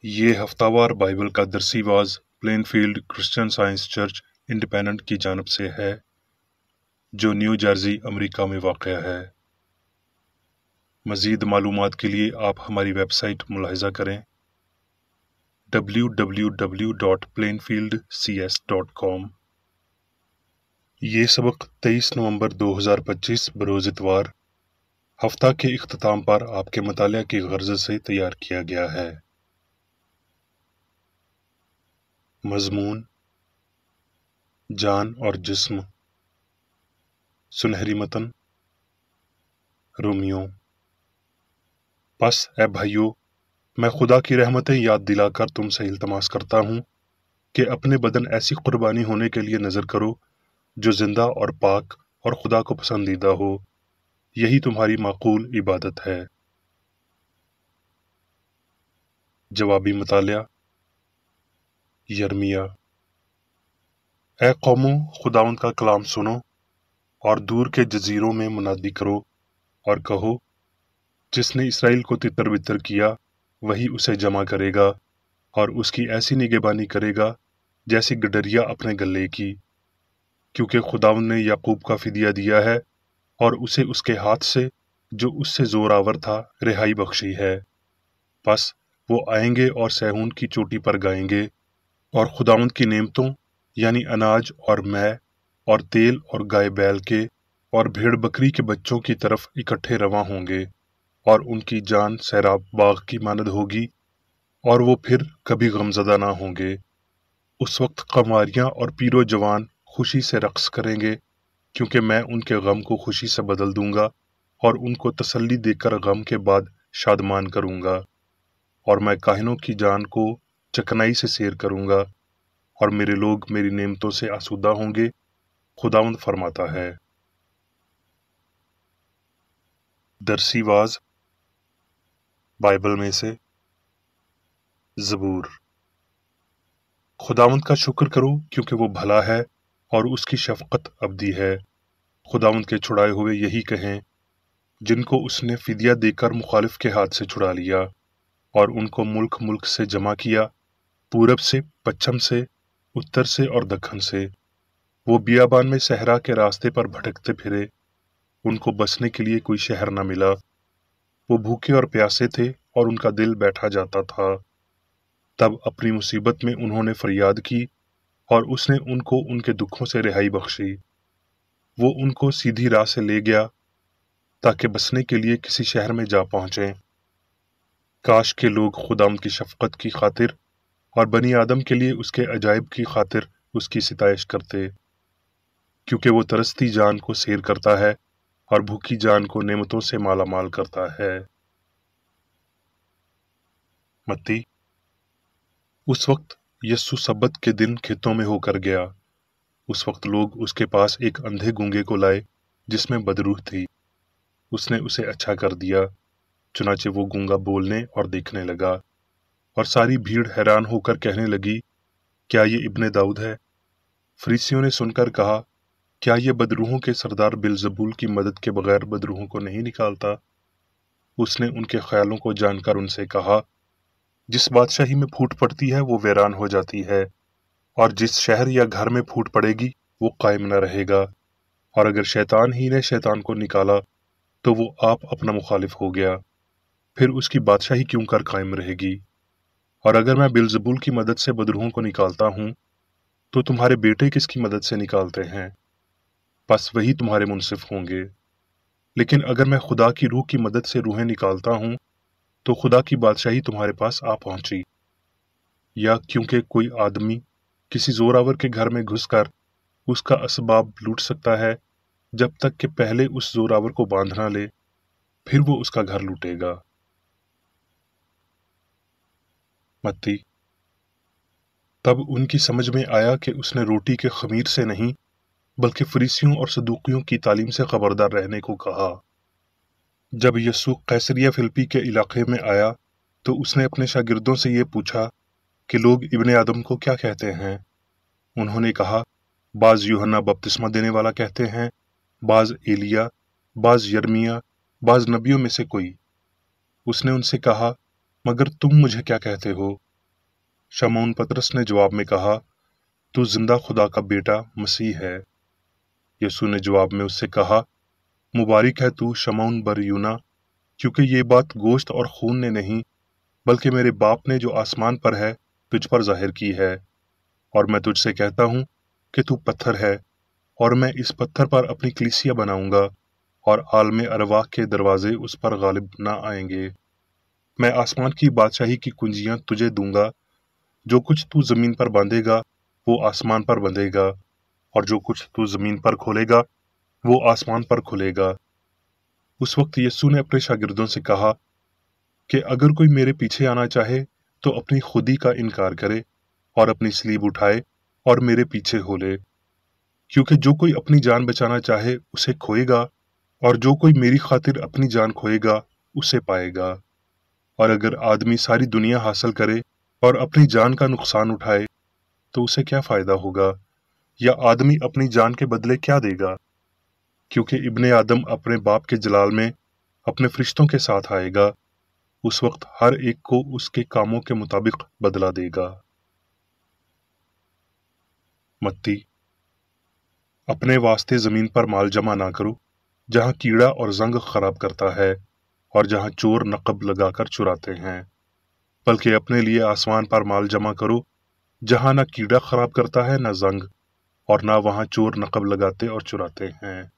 ये हफ्तावार बाइबल का दरसी वाज Plainfield Christian Science Church Independent की जानब से है, जो न्यू जर्सी अमेरिका में वाक़या है। मज़ीद मालूमात के लिए आप हमारी वेबसाइट मुलाहिज़ा करें www.plainfieldcs.com। ये सबक 23 नवंबर 2025 बरोज़ इतवार हफ्ता के इख्तिताम पर आपके मुतालिया की गर्ज से तैयार किया गया है। मज़मून, जान और जिस्म। सुनहरी मतन, रोमियो। बस ए भाइयों, मैं खुदा की रहमतें याद दिलाकर तुमसे इल्तमास करता हूँ कि अपने बदन ऐसी कुर्बानी होने के लिए नज़र करो जो जिंदा और पाक और खुदा को पसंदीदा हो। यही तुम्हारी माकूल इबादत है। जवाबी मुतालिया। यर्मिया। ए कौमों, खुदावंद का कलाम सुनो और दूर के जजीरों में मुनादी करो और कहो, जिसने इसराइल को तितर बितर किया वही उसे जमा करेगा और उसकी ऐसी निगहबानी करेगा जैसी गडरिया अपने गले की, क्योंकि खुदावंद ने याकूब का फिदिया दिया है और उसे उसके हाथ से जो उससे जोरावर था रिहाई बख्शी है। बस वो आएंगे और सहून की चोटी पर गाएंगे और खुदावंद की नेमतों यानी अनाज और मै और तेल और गाय बैल के और भेड़ बकरी के बच्चों की तरफ इकट्ठे रवां होंगे और उनकी जान सैराब बाग की मानद होगी और वो फिर कभी गमज़दा ना होंगे। उस वक्त कमारियां और पीरो जवान खुशी से रक्स करेंगे, क्योंकि मैं उनके गम को खुशी से बदल दूंगा और उनको तसल्ली देकर गम के बाद शादमान करूंगा। और मैं काहिनों की जान को चकनाई से सैर करूंगा और मेरे लोग मेरी नेमतों से आसूदा होंगे, खुदावंद फरमाता है। दरसी वाज बाइबल में से ज़बूर। खुदावंद का शुक्र करो, क्योंकि वो भला है और उसकी शफकत अबदी है। खुदावंद के छुड़ाए हुए यही कहें, जिनको उसने फिदिया देकर मुखालिफ के हाथ से छुड़ा लिया और उनको मुल्क मुल्क से जमा किया, पूरब से, पश्चिम से, उत्तर से और दक्षिण से। वो बियाबान में सहरा के रास्ते पर भटकते फिरे, उनको बसने के लिए कोई शहर न मिला। वो भूखे और प्यासे थे और उनका दिल बैठा जाता था। तब अपनी मुसीबत में उन्होंने फरियाद की और उसने उनको उनके दुखों से रिहाई बख्शी। वो उनको सीधी राह से ले गया ताकि बसने के लिए किसी शहर में जा पहुंचे। काश के लोग खुदावंद की शफकत की खातिर और बनी आदम के लिए उसके अजायब की खातिर उसकी सिताइश करते, क्योंकि वो तरसती जान को सैर करता है और भूखी जान को नेमतों से माला माल करता है। मत्ती। उस वक्त यस्सु सब्बत के दिन खेतों में होकर गया। उस वक्त लोग उसके पास एक अंधे गूंगे को लाए जिसमें बदरूह थी। उसने उसे अच्छा कर दिया, चुनाचे वो गूंगा बोलने और देखने लगा। और सारी भीड़ हैरान होकर कहने लगी, क्या ये इब्ने दाऊद है? फरीसियों ने सुनकर कहा, क्या ये बदरूहों के सरदार बिलजबूल की मदद के बगैर बदरूहों को नहीं निकालता? उसने उनके ख्यालों को जानकर उनसे कहा, जिस बादशाही में फूट पड़ती है वो वीरान हो जाती है, और जिस शहर या घर में फूट पड़ेगी वो कायम न रहेगा। और अगर शैतान ही ने शैतान को निकाला तो वो आप अपना मुखालिफ हो गया, फिर उसकी बादशाही क्यों कर कायम रहेगी? और अगर मैं बिलजबूल की मदद से बदरूहों को निकालता हूं, तो तुम्हारे बेटे किसकी मदद से निकालते हैं? बस वही तुम्हारे मुनसिफ होंगे। लेकिन अगर मैं खुदा की रूह की मदद से रूहें निकालता हूं, तो खुदा की बादशाही तुम्हारे पास आ पहुंची। या क्योंकि कोई आदमी किसी जोरावर के घर में घुसकर उसका असबाब लूट सकता है, जब तक कि पहले उस जोरावर को बांध ना ले, फिर वो उसका घर लूटेगा। मत्ती। तब उनकी समझ में आया कि उसने रोटी के खमीर से नहीं, बल्कि फरीसियों और सदूकियों की तालीम से खबरदार रहने को कहा। जब यस्सु कैसरिया फिलिप्पी के इलाके में आया, तो उसने अपने शागिर्दों से ये पूछा कि लोग इब्ने आदम को क्या कहते हैं? उन्होंने कहा, बाज यूहन्ना बपतिस्मा देने वाला कहते हैं, बाज एलिया, बाज यर्मिया, बाज नबियों में से कोई। उसने उनसे कहा, मगर तुम मुझे क्या कहते हो? शमौन पतरस ने जवाब में कहा, तू जिंदा खुदा का बेटा मसीह है। यीशु ने जवाब में उससे कहा, मुबारक है तू शमौन बर यूना, क्योंकि ये बात गोश्त और खून ने नहीं बल्कि मेरे बाप ने जो आसमान पर है तुझ पर जाहिर की है। और मैं तुझसे कहता हूँ कि तू पत्थर है, और मैं इस पत्थर पर अपनी कलीसिया बनाऊंगा, और आलम अरवाह के दरवाजे उस पर गालिब न आएंगे। मैं आसमान की बादशाही की कुंजियां तुझे दूंगा। जो कुछ तू जमीन पर बांधेगा वो आसमान पर बंधेगा, और जो कुछ तू जमीन पर खोलेगा वो आसमान पर खुलेगा। उस वक्त यीशु ने अपने शागिर्दों से कहा कि अगर कोई मेरे पीछे आना चाहे तो अपनी खुदी का इनकार करे और अपनी सलीब उठाए और मेरे पीछे हो ले। क्योंकि जो कोई अपनी जान बचाना चाहे उसे खोएगा, और जो कोई मेरी खातिर अपनी जान खोएगा उसे पाएगा। और अगर आदमी सारी दुनिया हासिल करे और अपनी जान का नुकसान उठाए तो उसे क्या फायदा होगा, या आदमी अपनी जान के बदले क्या देगा। क्योंकि इब्ने आदम अपने बाप के जलाल में अपने फरिश्तों के साथ आएगा, उस वक्त हर एक को उसके कामों के मुताबिक बदला देगा। मत्ती, अपने वास्ते जमीन पर माल जमा ना करो, जहां कीड़ा और जंग खराब करता है और जहां चोर नकब लगाकर चुराते हैं, बल्कि अपने लिए आसमान पर माल जमा करो, जहां ना कीड़ा खराब करता है ना जंग, और ना वहां चोर नकब लगाते और चुराते हैं।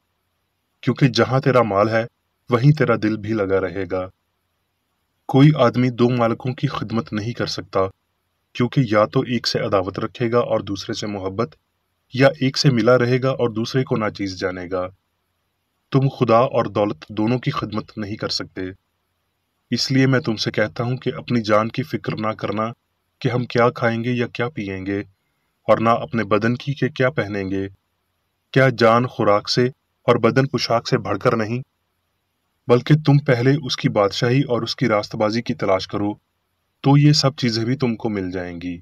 क्योंकि जहां तेरा माल है वहीं तेरा दिल भी लगा रहेगा। कोई आदमी दो मालिकों की खिदमत नहीं कर सकता, क्योंकि या तो एक से अदावत रखेगा और दूसरे से मोहब्बत, या एक से मिला रहेगा और दूसरे को नाचीज जानेगा। तुम खुदा और दौलत दोनों की खिदमत नहीं कर सकते। इसलिए मैं तुमसे कहता हूं कि अपनी जान की फिक्र ना करना कि हम क्या खाएंगे या क्या पिएंगे, और ना अपने बदन की कि क्या पहनेंगे। क्या जान खुराक से और बदन पोशाक से बढ़कर नहीं? बल्कि तुम पहले उसकी बादशाही और उसकी रास्तबाजी की तलाश करो, तो ये सब चीजें भी तुमको मिल जाएंगी।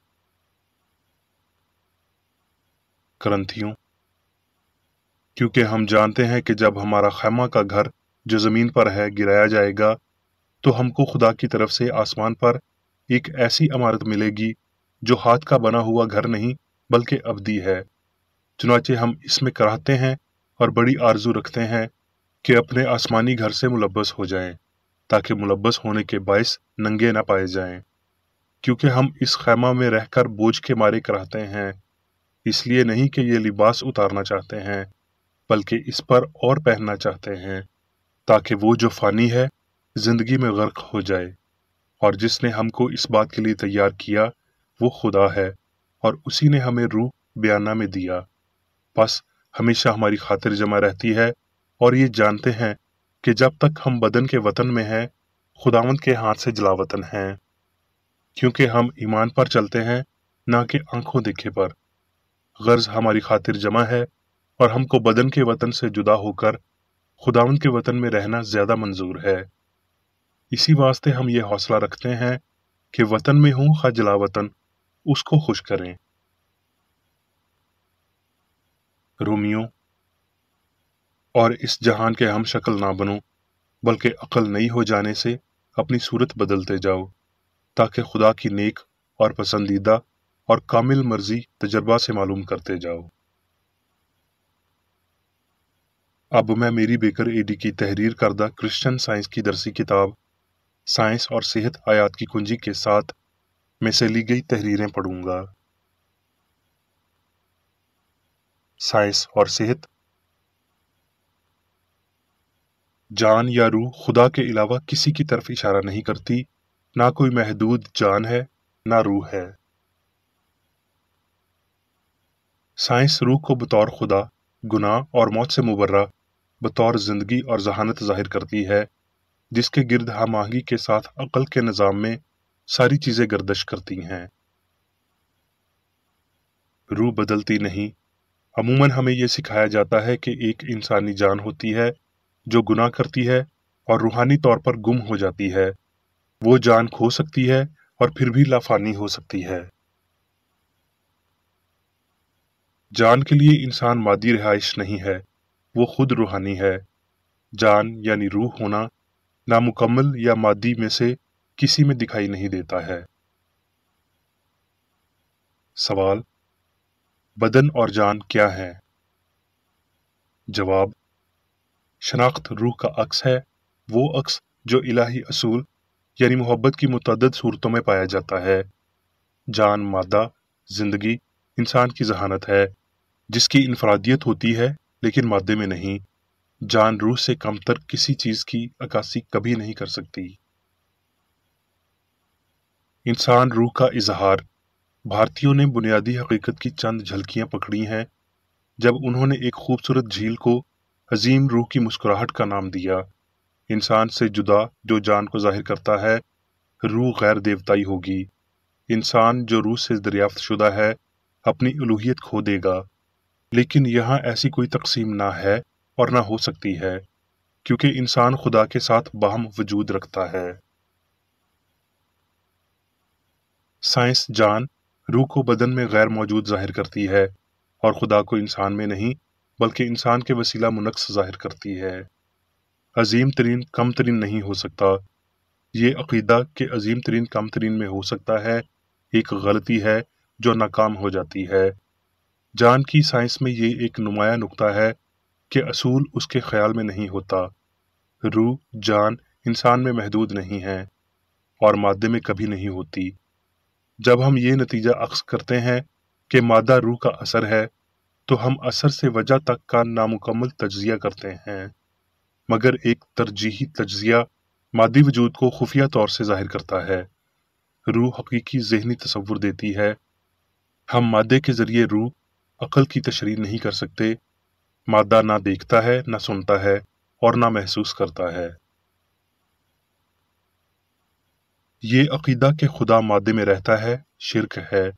करंथियों, क्योंकि हम जानते हैं कि जब हमारा खैमा का घर जो जमीन पर है गिराया जाएगा, तो हमको खुदा की तरफ से आसमान पर एक ऐसी इमारत मिलेगी जो हाथ का बना हुआ घर नहीं बल्कि अब्दी है। चुनाचे हम इसमें कराहते हैं और बड़ी आरजू रखते हैं कि अपने आसमानी घर से मुलब्बस हो जाएं, ताकि मुलब्बस होने के बायस नंगे न पाए जाएं। क्योंकि हम इस खैमा में रहकर बोझ के मारे कराहते हैं, इसलिए नहीं कि ये लिबास उतारना चाहते हैं, बल्कि इस पर और पहनना चाहते हैं, ताकि वो जो फानी है जिंदगी में गर्क हो जाए। और जिसने हमको इस बात के लिए तैयार किया वो खुदा है, और उसी ने हमें रूह बयाना में दिया। बस हमेशा हमारी खातिर जमा रहती है, और ये जानते हैं कि जब तक हम बदन के वतन में हैं, खुदावंद के हाथ से जलावतन हैं। क्योंकि हम ईमान पर चलते हैं, ना कि आंखों देखे पर। गर्ज हमारी खातिर जमा है, और हमको बदन के वतन से जुदा होकर खुदावंद के वतन में रहना ज्यादा मंजूर है। इसी वास्ते हम ये हौसला रखते हैं कि वतन में हूं खा जलावतन, उसको खुश करें। रोमियो, और इस जहान के हम शक्ल ना बनो, बल्कि अक्ल नई हो जाने से अपनी सूरत बदलते जाओ, ताकि खुदा की नेक और पसंदीदा और कामिल मर्जी तजर्बा से मालूम करते जाओ। अब मैं मेरी बेकर एडी की तहरीर करदा क्रिश्चियन साइंस की दरसी किताब साइंस और सेहत आयात की कुंजी के साथ में से ली गई तहरीरें पढ़ूंगा। साइंस और सेहत। जान या रूह खुदा के अलावा किसी की तरफ इशारा नहीं करती, ना कोई महदूद जान है ना रूह है। साइंस रूह को बतौर खुदा, गुनाह और मौत से मुबर्रा, बतौर जिंदगी और जहानत जाहिर करती है, जिसके गिर्द हम आहंगी के साथ अकल के निज़ाम में सारी चीजें गर्दश करती हैं। रूह बदलती नहीं। अमूमन हमें यह सिखाया जाता है कि एक इंसानी जान होती है जो गुनाह करती है और रूहानी तौर पर गुम हो जाती है। वो जान खो सकती है और फिर भी लाफानी हो सकती है। जान के लिए इंसान मादी रिहाइश नहीं है, वो खुद रूहानी है। जान यानी रूह होना नामुकम्मल या मादी में से किसी में दिखाई नहीं देता है। सवाल: बदन और जान क्या है? जवाब: शनाख्त रूह का अक्स है, वो अक्स जो इलाही असूल यानी मोहब्बत की मुतअद्दिद सूरतों में पाया जाता है। जान मादा, जिंदगी, इंसान की जहानत है, जिसकी इनफरादियत होती है लेकिन मादे में नहीं। जान रूह से कमतर किसी चीज की अक्कासी कभी नहीं कर सकती। इंसान रूह का इजहार। भारतीयों ने बुनियादी हकीकत की चंद झलकियां पकड़ी हैं जब उन्होंने एक खूबसूरत झील को अजीम रूह की मुस्कुराहट का नाम दिया। इंसान से जुदा जो जान को जाहिर करता है, रूह गैर देवताई होगी। इंसान जो रूह से दरियाफ्त शुदा है, अपनी उलूहियत खो देगा। लेकिन यहाँ ऐसी कोई तकसीम ना है और ना हो सकती है, क्योंकि इंसान खुदा के साथ बाहम वजूद रखता है। साइंस जान रूह को बदन में गैर मौजूद जाहिर करती है और खुदा को इंसान में नहीं बल्कि इंसान के वसीला मुनक्स जाहिर करती है। अजीम तरीन कम तरीन नहीं हो सकता। ये अकीदा के अजीम तरीन कम तरीन में हो सकता है एक गलती है जो नाकाम हो जाती है। जान की साइंस में ये एक नुमाया नुक्ता है कि असूल उसके ख्याल में नहीं होता। रूह जान इंसान में महदूद नहीं है और मादे में कभी नहीं होती। जब हम ये नतीजा अक्स करते हैं कि मादा रूह का असर है, तो हम असर से वजह तक का नामुकम्मल तज्जिया करते हैं। मगर एक तरजीही तज्जिया मादी वजूद को खुफिया तौर से जाहिर करता है। रूह हकीकी ज़हनी तसव्वुर देती है। हम मादे के जरिए रूह अक्ल की तशरीह नहीं कर सकते। मादा ना देखता है, ना सुनता है और ना महसूस करता है। ये अकीदा के खुदा मादे में रहता है शिर्क है।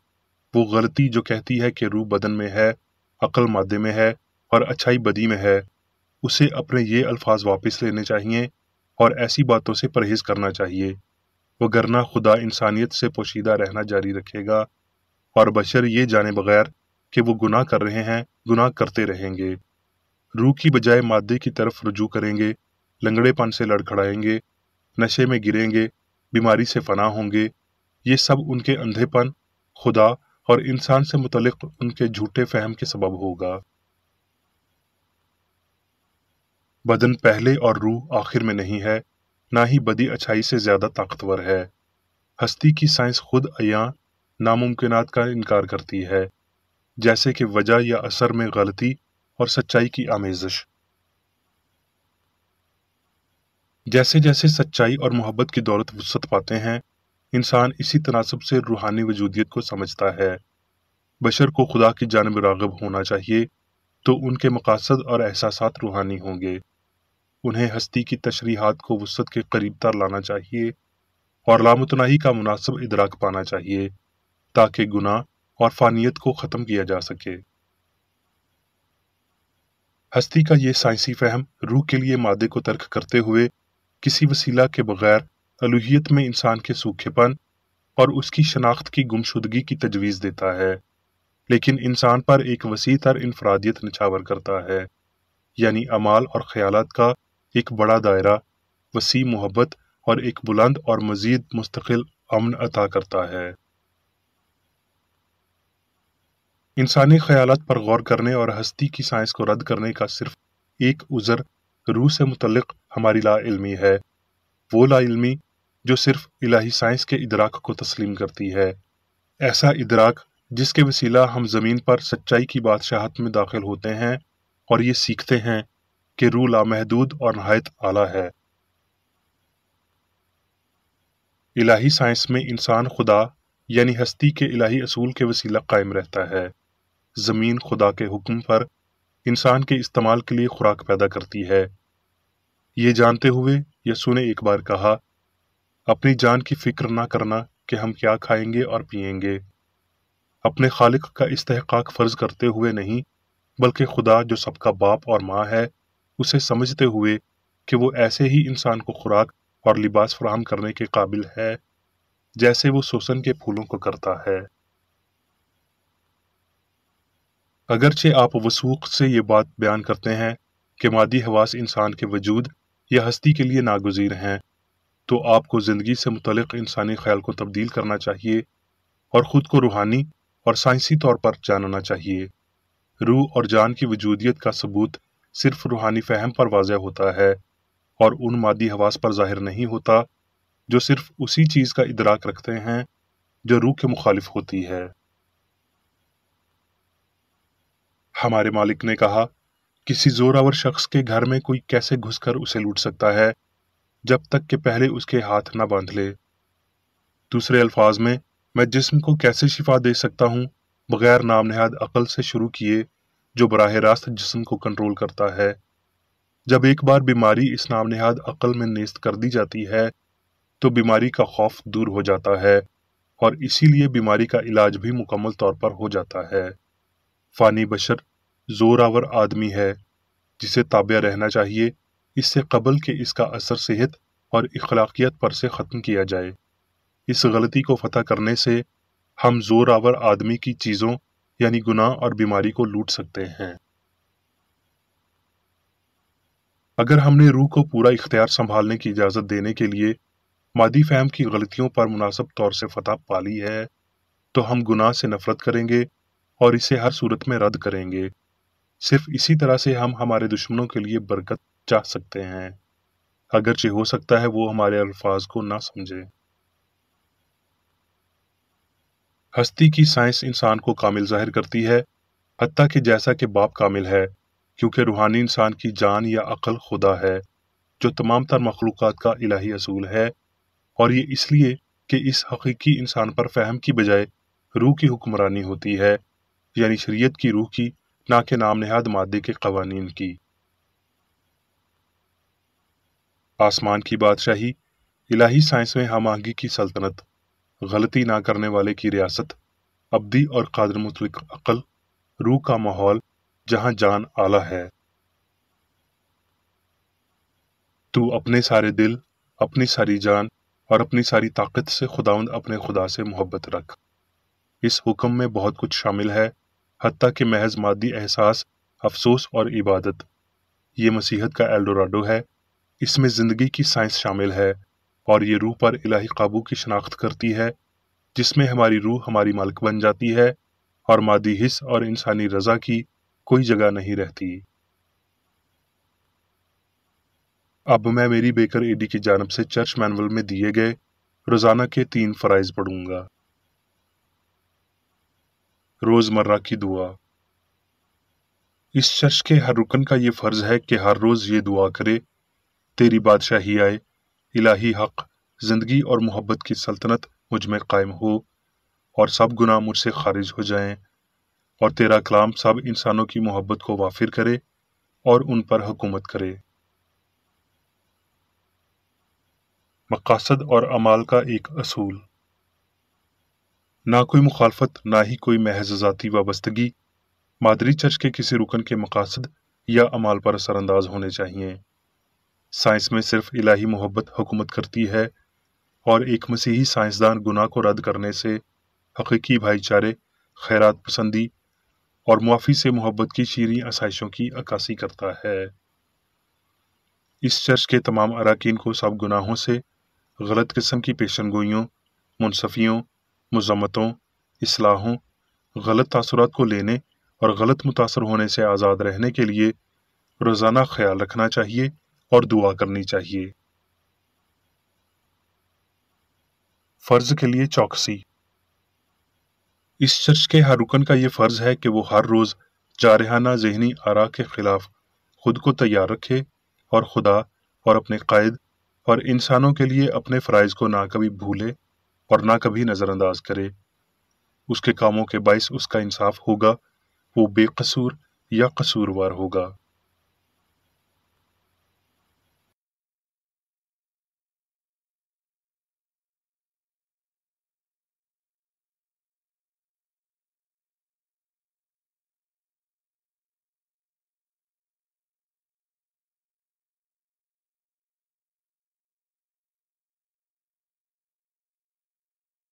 वो गलती जो कहती है कि रूह बदन में है, अक्ल मादे में है और अच्छाई बदी में है, उसे अपने ये अल्फाज वापस लेने चाहिए और ऐसी बातों से परहेज करना चाहिए, वगरना खुदा इंसानियत से पोशीदा रहना जारी रखेगा और बशर ये जाने बगैर कि वो गुनाह कर रहे हैं, गुनाह करते रहेंगे। रूह की बजाय मादे की तरफ रुजू करेंगे, लंगड़ेपन से लड़खड़ाएंगे, नशे में गिरेंगे, बीमारी से फना होंगे। ये सब उनके अंधेपन, खुदा और इंसान से मुतल्लिक उनके झूठे फहम के सबब होगा। बदन पहले और रूह आखिर में नहीं है, ना ही बदी अच्छाई से ज्यादा ताकतवर है। हस्ती की साइंस खुद अयां नामुमकिनात का इनकार करती है, जैसे कि वजह या असर में गलती और सच्चाई की आमेज़श। जैसे जैसे सच्चाई और मोहब्बत की दौलत वुसअत पाते हैं, इंसान इसी तनासब से रूहानी वजूदियत को समझता है। बशर को खुदा की जानिब राग़िब होना चाहिए, तो उनके मकासद और एहसासात रूहानी होंगे। उन्हें हस्ती की तशरीहात को वुसअत के करीब तर लाना चाहिए और लामुतनाही का मुनासिब इदराक पाना चाहिए, ताकि गुनाह और फानियत को ख़त्म किया जा सके। हस्ती का ये साइंसी फहम रूह के लिए मादे को तर्क करते हुए किसी वसीला के बगैर अलूहियत में इंसान के सूखेपन और उसकी शनाख्त की गुमशुदगी की तजवीज़ देता है, लेकिन इंसान पर एक वसी तर इनफरादियत निछावर करता है, यानी अमाल और ख्यालात का एक बड़ा दायरा, वसी मोहब्बत और एक बुलंद और मजीद मुस्तकिल अमन अता करता है। इंसानी ख्यालात पर गौर करने और हस्ती की साइंस को रद्द करने का सिर्फ एक उज़र रूह से मुतल्लिक हमारी लाइल्मी है, वो लाइल्मी जो सिर्फ इलाही साइंस के इदराक को तस्लीम करती है। ऐसा इदराक जिसके वसीला हम ज़मीन पर सच्चाई की बादशाहत में दाखिल होते हैं और ये सीखते हैं कि रूह लामहदूद और नहायत आला है। इलाही साइंस में इंसान खुदा यानी हस्ती के इलाही असूल के वसीला कायम रहता है। ज़मीन खुदा के हुक्म पर इंसान के इस्तेमाल के लिए खुराक पैदा करती है। ये जानते हुए यसू ने एक बार कहा, अपनी जान की फिक्र ना करना कि हम क्या खाएंगे और पिएंगे। अपने खालिक का इस्तेहकाक फर्ज करते हुए नहीं, बल्कि खुदा जो सबका बाप और माँ है, उसे समझते हुए कि वो ऐसे ही इंसान को खुराक और लिबास फराहम करने के काबिल है जैसे वो सोसन के फूलों को करता है। अगरचे आप वसूख से ये बात बयान करते हैं कि मादी हवास इंसान के वजूद या हस्ती के लिए नागुज़ीर हैं, तो आपको ज़िंदगी से मुतल्लिक़ इंसानी ख्याल को तब्दील करना चाहिए और ख़ुद को रूहानी और साइंसी तौर पर जानना चाहिए। रूह और जान की वजूदियत का सबूत सिर्फ रूहानी फहम पर वाज़ह होता है और उन मादी हवास पर ज़ाहिर नहीं होता जो सिर्फ उसी चीज़ का इदराक रखते हैं जो रूह के मुखालिफ होती है। हमारे मालिक ने कहा, किसी जोरावर शख्स के घर में कोई कैसे घुसकर उसे लूट सकता है जब तक कि पहले उसके हाथ न बांध ले। दूसरे अल्फाज में, मैं जिस्म को कैसे शिफा दे सकता हूँ बगैर नाम नहाद अकल से शुरू किए जो बराह रास्त जिस्म को कंट्रोल करता है। जब एक बार बीमारी इस नाम नहाद अकल में नेस्त कर दी जाती है तो बीमारी का खौफ दूर हो जाता है और इसीलिए बीमारी का इलाज भी मुकम्मल तौर पर हो जाता है। फानी बशर जोरावर आदमी है जिसे ताबे रहना चाहिए, इससे कबल के इसका असर सेहत और इखलाकियत पर से ख़त्म किया जाए। इस गलती को फतह करने से हम जोरावर आदमी की चीज़ों यानी गुनाह और बीमारी को लूट सकते हैं। अगर हमने रूह को पूरा इख्तियार संभालने की इजाज़त देने के लिए मादी फहम की गलतियों पर मुनासिब तौर से फतह पा ली है तो हम गुनाह से नफरत करेंगे और इसे हर सूरत में रद्द करेंगे। सिर्फ इसी तरह से हम हमारे दुश्मनों के लिए बरकत चाह सकते हैं, अगरचे हो सकता है वो हमारे अल्फाज को ना समझे। हस्ती की साइंस इंसान को कामिल जाहिर करती है, हत्ता कि जैसा कि बाप कामिल है, क्योंकि रूहानी इंसान की जान या अक्ल खुदा है जो तमाम तर मखलूक़ात का इलाही असूल है, और ये इसलिए कि इस हकीकी इंसान पर फहम की बजाय रूह की हुक्मरानी होती है, यानी शरीयत की रूह की, ना कि नाम नहाद मादे के कवानीन की। आसमान की बादशाही, इलाही साइंस में हम आहंगी की सल्तनत, गलती ना करने वाले की रियासत, अब्दी और कादिर मुतलक अक्ल, रूह का माहौल जहां जान आला है। तू अपने सारे दिल, अपनी सारी जान और अपनी सारी ताकत से खुदावंद अपने खुदा से मोहब्बत रख। इस हुक्म में बहुत कुछ शामिल है, हत्ता कि महज मादी एहसास, अफसोस और इबादत। ये मसीहत का एल्डोराडो है। इसमें जिंदगी की साइंस शामिल है और ये रूह पर इलाही काबू की शनाख्त करती है, जिसमें हमारी रूह हमारी मालिक बन जाती है और मादी हिस्स और इंसानी रजा की कोई जगह नहीं रहती। अब मैं मेरी बेकर एडी की जानब से चर्च मैनुअल में दिए गए रोजाना के 3 फराइज पढ़ूंगा। रोजमर्रा की दुआ। इस चर्च के हर रुकन का ये फर्ज है कि हर रोज ये दुआ करे, तेरी बादशाही आए, इलाही हक, जिंदगी और मोहब्बत की सल्तनत मुझ में कायम हो और सब गुनाह मुझसे खारिज हो जाएं, और तेरा कलाम सब इंसानों की मोहब्बत को वाफिर करे और उन पर हुकूमत करे। मकासद और अमाल का एक असूल। ना कोई मुखालफत, ना ही कोई महज ज़ाती वाबस्तगी मादरी चर्च के किसी रुकन के मकासद या अमाल पर असरअंदाज होने चाहिए। साइंस में सिर्फ इलाही मोहब्बत हुकूमत करती है और एक मसीही साइंसदान गुनाह को रद्द करने से हकीकी भाईचारे, खैरात पसंदी और मुआफ़ी से मोहब्बत की शीरीं आसाइशों की अक्कासी करता है। इस चर्च के तमाम अराकीन को सब गुनाहों से, गलत किस्म की पेशनगोइयों, मुनसफियों, मुज़म्मतों, इस्लाहों, गलत तासुरात को लेने और गलत मुतासर होने से आज़ाद रहने के लिए रोज़ाना ख्याल रखना चाहिए और दुआ करनी चाहिए। फ़र्ज के लिए चौकसी। इस चर्च के हर रुकन का ये फ़र्ज है कि वो हर रोज़ जारहाना ज़हनी आरा के खिलाफ खुद को तैयार रखे और खुदा और अपने कायद और इंसानों के लिए अपने फ़राइज़ को ना कभी भूले और ना कभी नज़रअंदाज करे। उसके कामों के बाइस उसका इंसाफ होगा, वो बेकसूर या कसूरवार होगा।